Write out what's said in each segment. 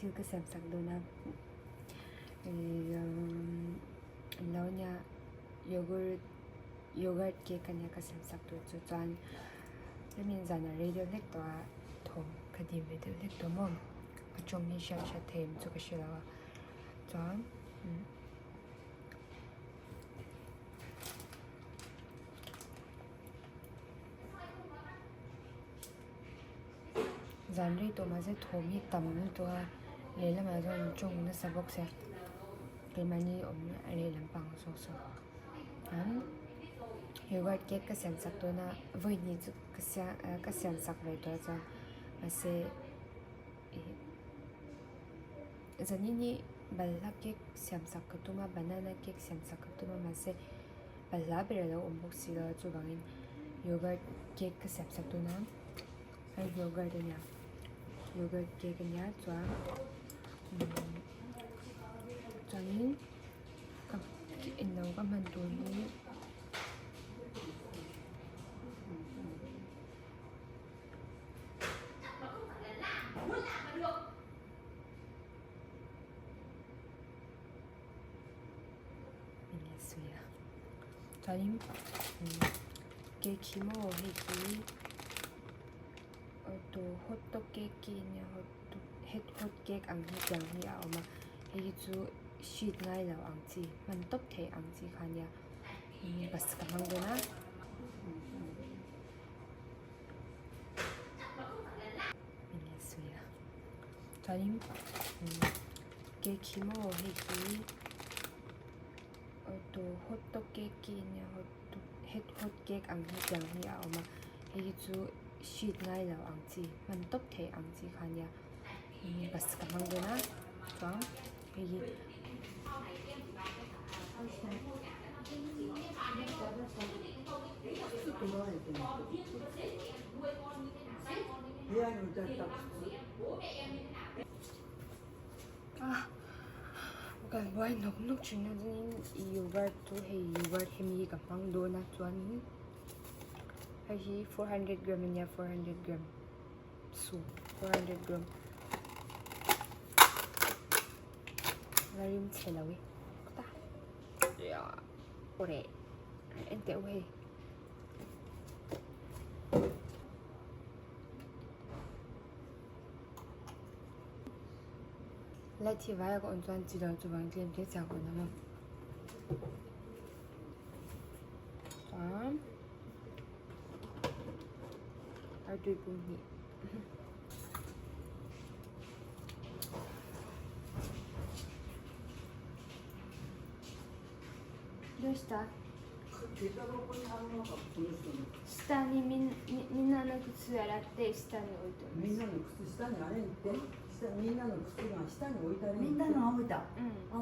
thil ka sem sak do na lo nya yogurt ke kanya ka sem sak do chu chan lemin zana radio lek to a thom khadim radio lek to mom achong ni sha sha them chu ka shila chan zanri to ma je thomi tam to le la ma zon chung na sabok se ke mani om ale lam pang so so an yogurt cake ka sem sak to na voi ni chu ka sem sak le to cha ase zani ni balla cake sem sak ka to ma banana cake sem sak ka to ma se balla ber lo om bok si la chu bangin yogurt cake ka sem sak to na ai yogurt cake nya chwa chani ka in lo ka man tu ni suya chani cake mo he ki to hot dog cake nya hot cake ang hi jang hi a oma he chu sheet ngai lo ang chi man top the ang chi khanya bas ka mang do na suya chani cake mo he ki to hot dog cake nya hot cake ang hi jang hi a oma he chu sheet ngai lo ang chi man top the ang chi khanya bas ka mang do na chang he bukan boy nok chuna din yogurt to he yogurt hemi ka mang do na chuan hi 400 gram nya 400 gram so 400 gram larim chelawi ta ya ore ente we来体外个安全治疗就往点别讲过了嘛对不你どうした下にみんなの靴洗って下に置いてますみんなの靴下にあれってみんなの靴が下に置いてあるみんなの置いた、こ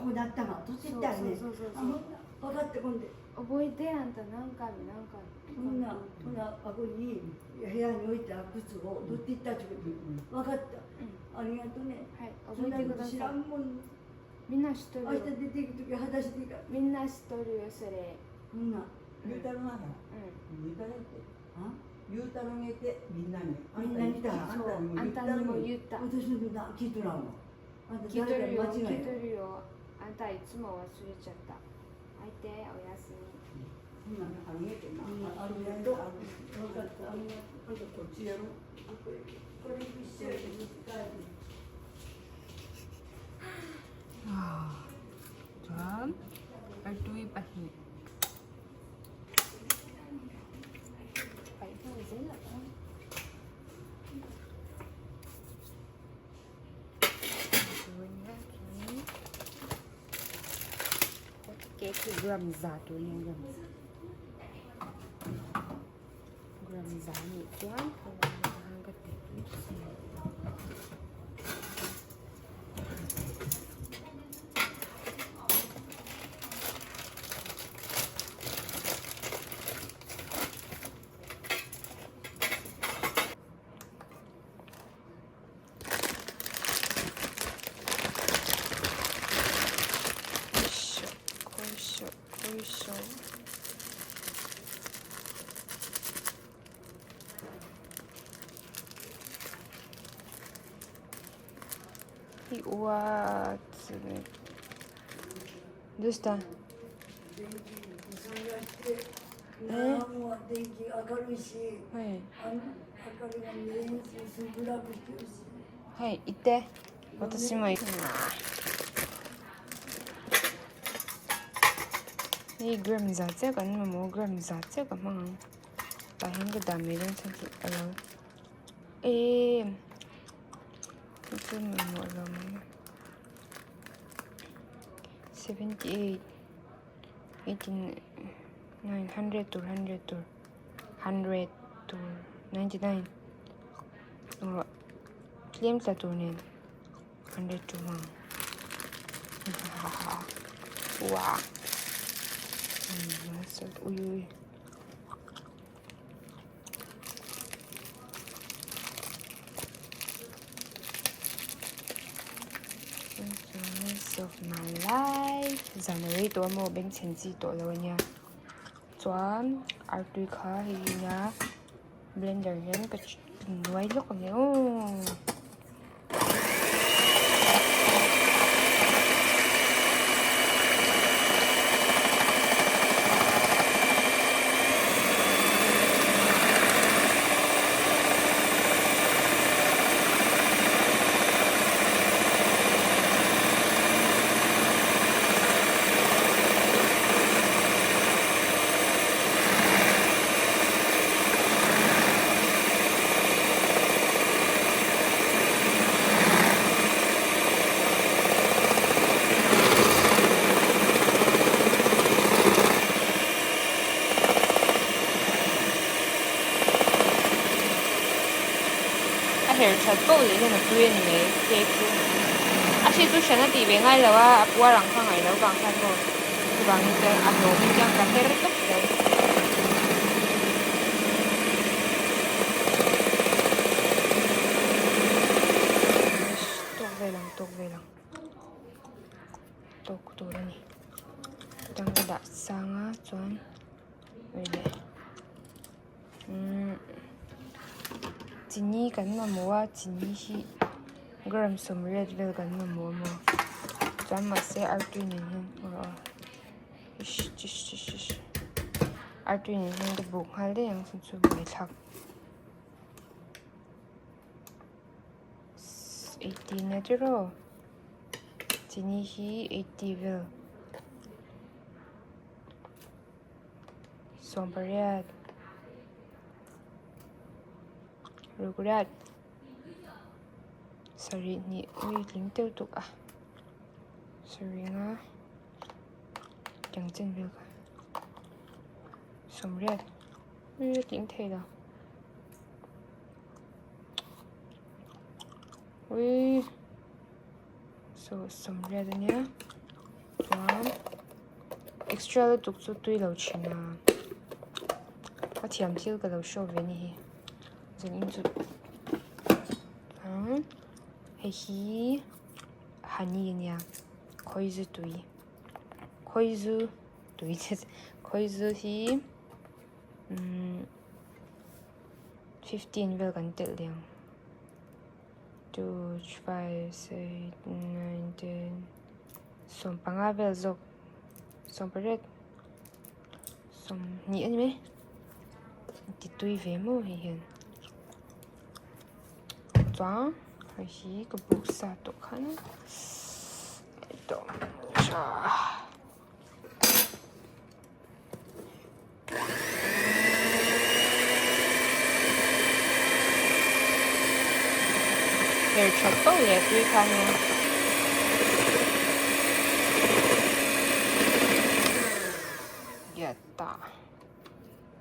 こだったが取ってきたよねそう分かってこんで覚えてあんた何回もみんなあこに部屋に置いた靴を取っていったってこと分かった、ありがとうねはい覚えてください知らんもんみんな知っとるよ明日出ていくとき裸足でいいからみんな知っとるよそれみんな言うたろな言うたろって言うたろげてみんなにみんなに言ったそうあんたにも言った私のみんな聞いとらんわあんた聞いとるよ聞い誰かに間違えとるよあんたいつも忘れちゃった相手おやすみみんなあげてなありがとう分かったありがとうこっちやろこれ一緒に使えるJam Adui pahi phải thôi dễ là con cái gram giá tôi lên gram giá nhị quá hàng cái What? Dosta? 電気それがして何も電気明るいし、はい。明かりが見えんし暗くしてるしはい、行って。私も行くな。Hey, gram zaatse kan mo gram zaatse ka mang. Pahin ka dami rin sa alaw. Ito mo alaw mo. 78, 18, 900 to 100 to 100 to 99. Claim sa tunin. 100 to 1. Wow. Uy. Of my life. January to mo beng chen chi to lo nya. Chuan artui kha hi nya blender hian ka nuai lok ni o. Hair chat po le na tuyen me cake. Actually tu siya na tibe ngay lawa apwa lang ka ngay law bang kan mo. Bang ite ano yang ka hair to. Tok ve lang. Tok tu ni. Tang da sanga chuan. Wele. Chini kan ma mo chini hi gram som red vel kan ma mo chuan ma se artui ni hin ish artui ni hin ka buk hal de yang chu mai thak 18 na jero chini hi 80 vel sombariat Rugurat. Sorry ni ui ling teu tuk ah. Sorry nga. Chẳng chân việc. Sống riết. Ui ling thầy đâu. Ui. So sống riết rồi nhá. Đó. Extra là tuk su tui lâu chín à. Có thiểm thiêu cái lâu show về nhi. Dân in chút. Hi hani nha. Koizu tui. Koizu hi 15 vel kan tel liang. 2, 5, 6, 9, 10. Som panga vel zok. Som paret. Som ni ani me. Ti tui ve mo hi hian. Chuan hi ka buk sa to khan. Ito. Cha. Hair chop po le tui khan ya. Yatta.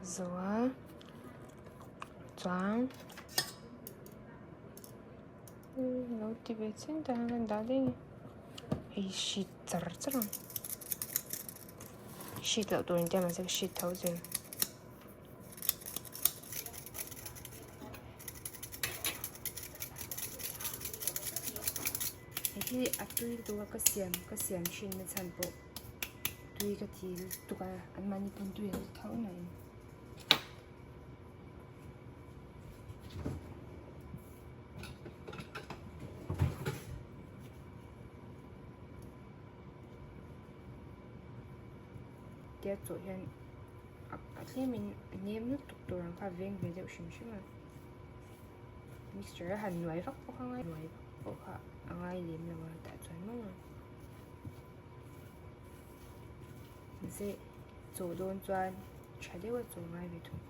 Zoa. Chuan. Nấu thì bé xin ta lên đá đi. Hey shit char. Shit lão tụi mình mà sẽ shit thấu rồi. Thì tui tụi cái xiêm xin nó chăn bộ. Tui cái thì tụi anh mani pun tui thấu này. tia chu hian a tlemin nem nu tuk turan kha veng ve deuh hrim hrim a mixture han nuai vak pawh kha nuai pawh kha angai lem lo a tah chuan mawng ze chu dawn chuan tha deuh a chu ngai ve thung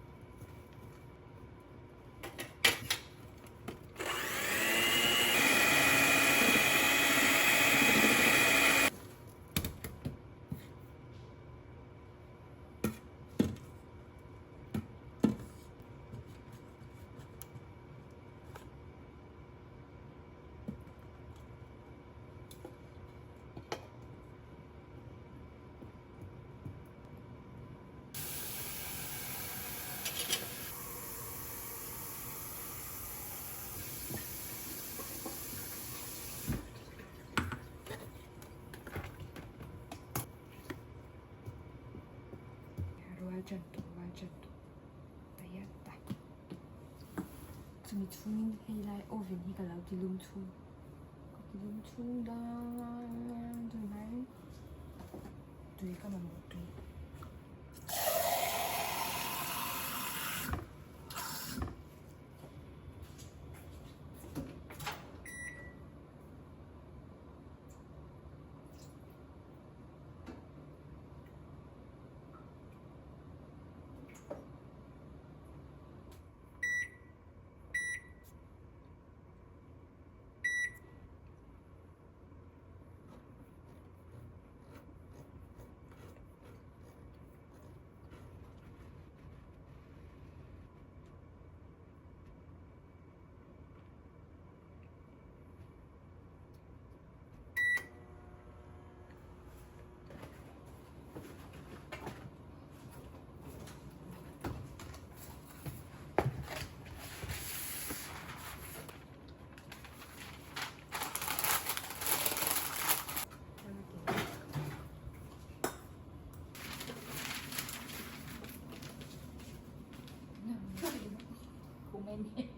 Jantung tayat chumi chung hei lai oven hi ka lau ti lum chung da dun mai tui ka mam tui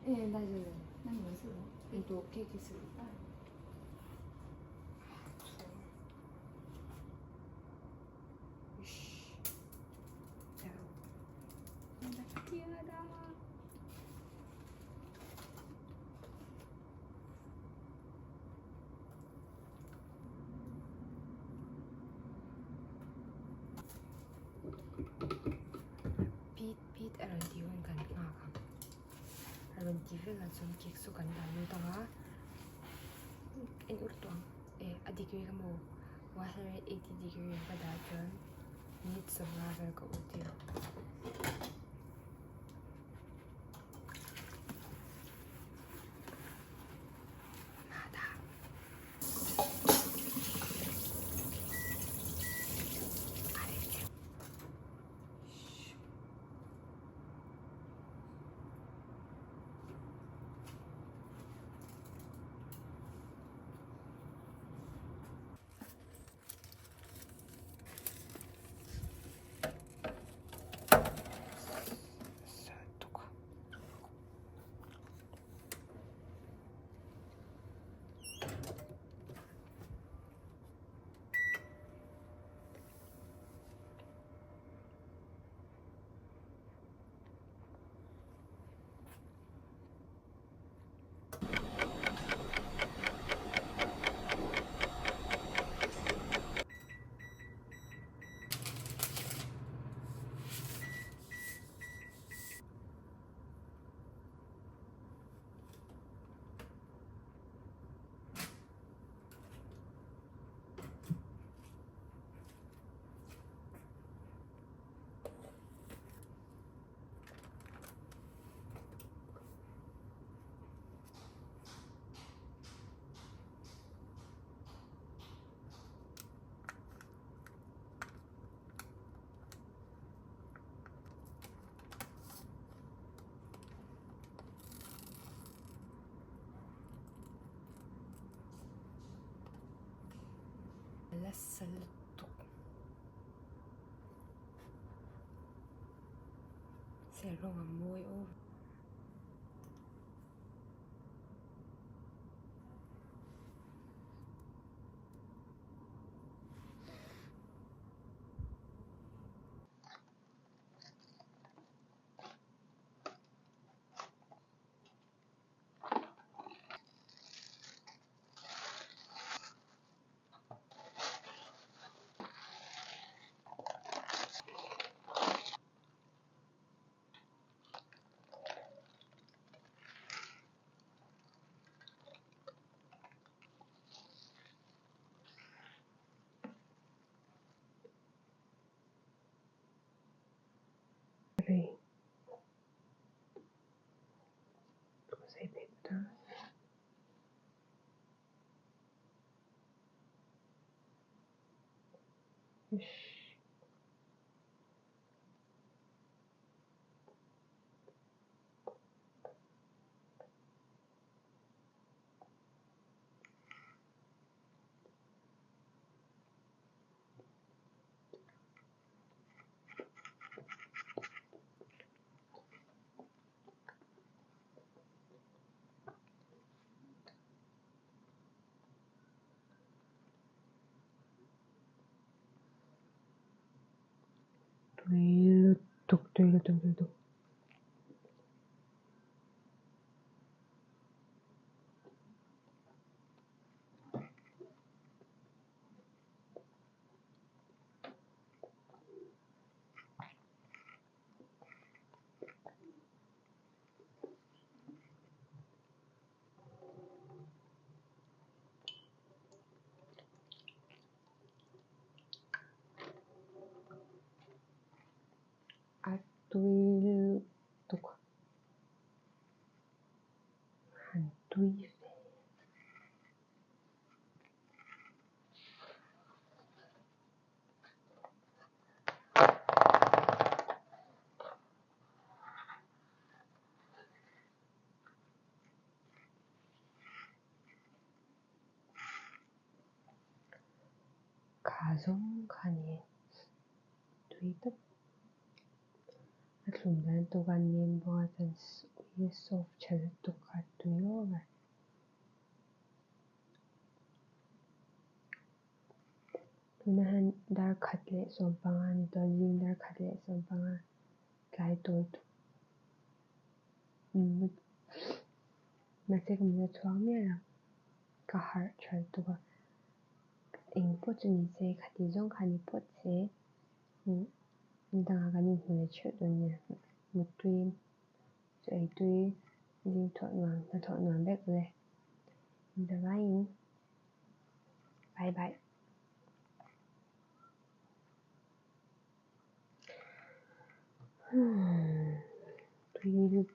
예, 맞아요. 난 무슨 이거 케이크 쓰고. Pit aron diwan kan nga ka. Aron diwan la zon kek su kan da lu tanga. En urtuang a degree ka mo 180 degree ka da jon. Minute sa nga ver ka util. Salto. Serong amoy o. Rồi, sai 됐다. 뚝뚝뚝뚝뚝. 뚝. 한두이. 가성간이 두이득 atlumdan tuganin bogatan sof chaltuk atuyoga tunahan dar khatle sompanga ni to jing dar khatle sompanga kai to mate kumna chuamera ka har chaltuga ing pochuni se khati jong khani poche danga gani hune chhudunya mutui chai tui jing thot nuang bek le Davain. Bye bye. Tweet